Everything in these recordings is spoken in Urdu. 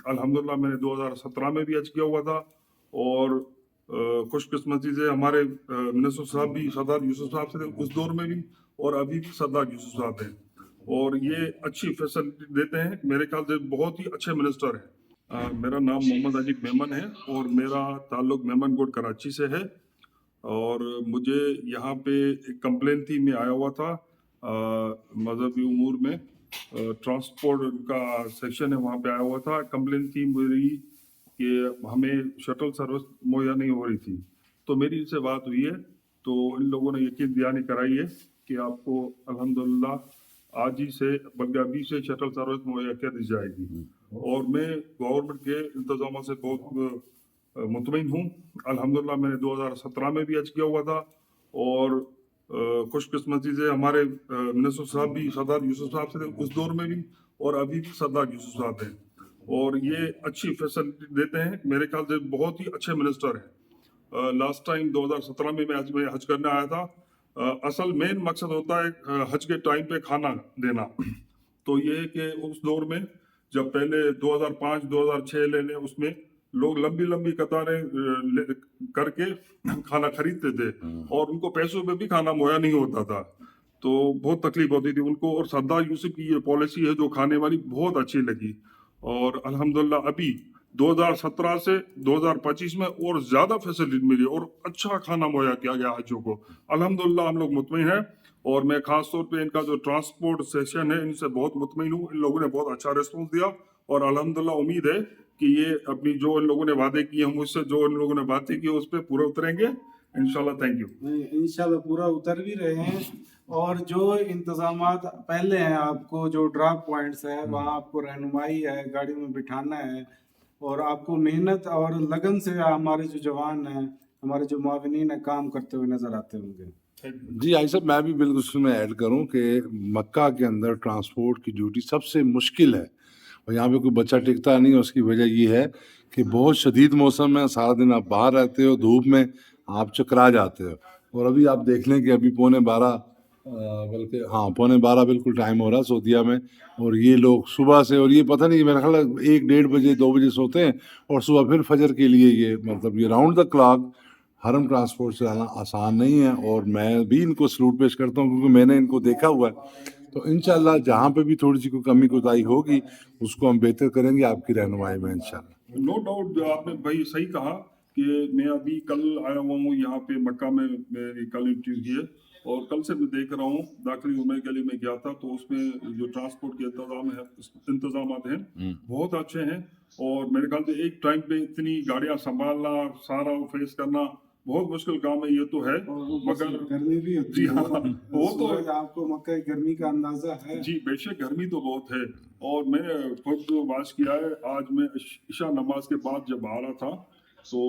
الحمدللہ میں نے 2017 میں بھی حج کیا ہوا تھا، اور خوش قسمتی سے ہمارے منسٹر صاحب بھی سردار یوسف صاحب سے تھے اس دور میں بھی، اور ابھی بھی سردار یوسف صاحب ہیں، اور یہ اچھی فیسلٹی دیتے ہیں، میرے خیال سے بہت ہی اچھے منسٹر ہیں۔ میرا نام محمد علی میمن ہے، اور میرا تعلق میمن گوڈ کراچی سے ہے، اور مجھے یہاں پہ ایک کمپلین تھی، میں آیا ہوا تھا مذہبی امور میں، ٹرانسپورٹ کا سیکشن ہے وہاں پہ آیا ہوا تھا، کمپلین تھی میری کہ ہمیں شٹل سروس مہیا نہیں ہو رہی تھی، تو میری ان سے بات ہوئی ہے، تو ان لوگوں نے یقین دہانی کرائی ہے کہ آپ کو الحمدللہ آج ہی سے بلکہ ابھی سے شٹل سروس مہیا کر دی جائے گی، اور میں گورنمنٹ کے انتظامات سے بہت مطمئن ہوں۔ الحمدللہ میں نے 2017 میں بھی حج کیا ہوا تھا، اور خوش قسمتی سے ہمارے منسٹر صاحب بھی سردار یوسف صاحب سے تھے اس دور میں بھی، اور ابھی بھی سردار یوسف صاحب ہیں، اور یہ اچھی فیسلٹی دیتے ہیں، میرے خیال سے بہت ہی اچھے منسٹر ہیں۔ لاسٹ ٹائم 2017 میں حج کرنے آیا تھا۔ اصل مین مقصد ہوتا ہے حج کے ٹائم پہ کھانا دینا، تو یہ ہے کہ اس دور میں جب پہلے 2005-2006 لے لیں، اس میں لوگ لمبی لمبی قطاریں کر کے کھانا خریدتے تھے، اور ان کو پیسوں پہ بھی کھانا مہیا نہیں ہوتا تھا، تو بہت تکلیف ہوتی تھی ان کو، اور سردار یوسف کی یہ پالیسی ہے جو کھانے والی بہت اچھی لگی، اور الحمدللہ ابھی 2017 سے 2025 میں اور زیادہ فیسلٹی ملی، اور اچھا کھانا مہیا کیا گیا حجوں کو، الحمدللہ ہم لوگ مطمئن ہیں، اور میں خاص طور پہ ان کا جو ٹرانسپورٹ سیکشن ہے ان سے بہت مطمئن ہوں، ان لوگوں نے بہت اچھا ریسپانس دیا، اور الحمدللہ امید ہے کہ یہ اپنی جو ان لوگوں نے وعدے کیے ہیں مجھ سے، جو ان لوگوں نے باتیں کی اس پہ پورا اتریں گے انشاءاللہ۔ Thank you. انشاءاللہ پورا اتر بھی رہے ہیں، اور جو انتظامات پہلے ہیں، آپ کو جو ڈراپ پوائنٹس ہے وہاں آپ کو رہنمائی ہے، گاڑی میں بٹھانا ہے، اور آپ کو محنت اور لگن سے ہمارے جو جوان ہیں، ہمارے جو معاونین ہیں کام کرتے ہوئے نظر آتے ہوں گے۔ جی آئی صاحب، میں بھی بالکل اس میں ایڈ کروں کہ مکہ کے اندر ٹرانسپورٹ کی ڈیوٹی سب سے مشکل ہے، اور یہاں پہ کوئی بچہ ٹکتا نہیں ہے۔ اس کی وجہ یہ ہے کہ بہت شدید موسم ہے، سارا دن آپ باہر رہتے ہو، دھوپ میں آپ چکرا جاتے ہو، اور ابھی آپ دیکھ لیں کہ ابھی 11:15 بلکہ 11:15 بالکل ٹائم ہو رہا ہے سعودیہ میں، اور یہ لوگ صبح سے، اور یہ پتہ نہیں میرا خیال ہے 1-1:30 بجے 2 بجے سوتے ہیں، اور صبح پھر فجر کے لیے یہ مطلب یہ راؤنڈ دا کلاک حرم ٹرانسپورٹ سے آنا آسان نہیں ہے، اور میں بھی ان کو سلوٹ پیش کرتا ہوں کیونکہ میں نے ان کو دیکھا ہوا ہے، تو انشاءاللہ جہاں پہ بھی تھوڑی سی کوئی کمی کوتاہی ہوگی اس کو ہم بہتر کریں گے آپ کی رہنمائی میں انشاءاللہ۔ نو ڈاؤٹ، آپ نے بھائی صحیح کہا کہ میں ابھی کل آیا ہوا ہوں یہاں پہ مکہ میں، میری کل انٹرویو کی ہے، اور کل سے میں دیکھ رہا ہوں داخلی عمرے کے لیے میں گیا تھا، تو اس میں جو ٹرانسپورٹ کے انتظامات ہیں بہت اچھے ہیں، اور میرے خیال سے ایک ٹائم پہ اتنی گاڑیاں سنبھالنا، سارا فیس کرنا بہت مشکل کام ہے، یہ تو ہے، مگر گرمی بھی ہوتی جی ہے، ہاں وہ تو آپ کو مکہ گرمی کا اندازہ ہے۔ جی بے شک گرمی تو بہت ہے، اور میں نے خود واچ کیا ہے، آج میں عشاء نماز کے بعد جب آ رہا تھا تو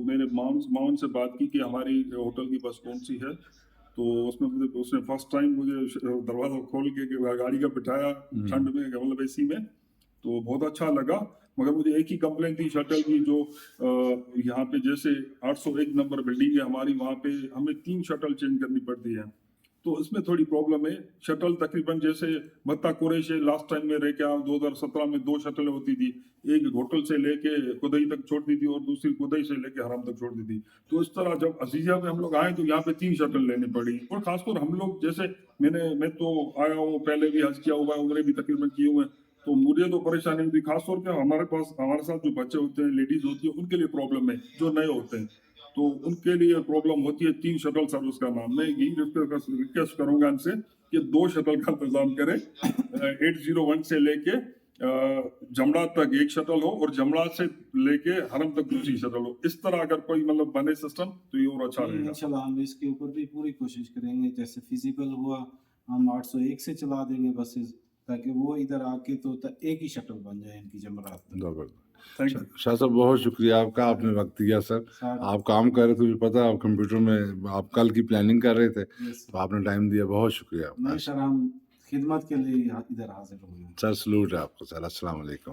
میں نے معاون سے بات کی کہ ہماری ہوٹل کی بس کون سی ہے، تو اس نے فرسٹ ٹائم مجھے دروازہ کھول کے گاڑی کا بٹھایا ٹھنڈ میں، مطلب اے سی میں، تو بہت اچھا لگا، مگر مجھے ایک ہی کمپلین تھی شٹل کی، جو یہاں پہ جیسے 801 نمبر بلڈنگ ہے ہماری، وہاں پہ ہمیں 3 شٹل چینج کرنی پڑتی ہے، تو اس میں تھوڑی پرابلم ہے۔ شٹل تقریباً جیسے متا قریش لاسٹ ٹائم میں رہ کے 2017 میں 2 شٹلیں ہوتی تھی، ایک ہوٹل سے لے کے خدئی تک چھوڑتی تھی، اور دوسری خدئی سے لے کے حرم تک چھوڑتی تھی، تو اس طرح جب عزیزیہ میں ہم لوگ آئے تو یہاں پہ 3 شٹل لینی پڑی، اور خاص طور ہم لوگ جیسے میں تو آیا ہوں، پہلے بھی حج کیا ہوا ہے، عمرے بھی تقریباً کیے ہوئے ہیں، تو مجھے تو پریشانی ہوتی، خاص طور پہ ہمارے ساتھ جو بچے ہوتے ہیں، لیڈیز ہوتی ہیں، ان کے لیے پرابلم ہے، جو نئے ہوتے ہیں تو ان کے لیے پرابلم ہوتی ہے 3 شٹل سروس کا نام۔ میں یہی ریکویسٹ کروں گا ان سے کہ 2 شٹل کا انتظام کریں، 801 سے لے کے جمرات تک ایک شٹل ہو، اور جمرات سے لے کے حرم تک دوسری شٹل ہو، اس طرح اگر کوئی مطلب بنے سسٹم تو یہ اور اچھا رہے گا۔ انشاءاللہ ہم اس کے اوپر بھی پوری کوشش کریں گے، جیسے فیزیبل ہوا ہم 801 سے چلا دیں گے بسز، تاکہ وہ ادھر آ کے تو ایک ہی شٹل بن جائے ان کی جمرات تک۔ شاہ صاحب بہت شکریہ آپ کا، آپ نے وقت دیا سر، آپ کام کر رہے تھے، مجھے پتا آپ کمپیوٹر میں آپ کل کی پلاننگ کر رہے تھے، تو آپ نے ٹائم دیا، بہت شکریہ آپ کا۔ نہیں سر، ہم خدمت کے لیے ادھر حاضر ہوئے ہیں سر سلوٹ ہے آپ کو سر، السلام علیکم۔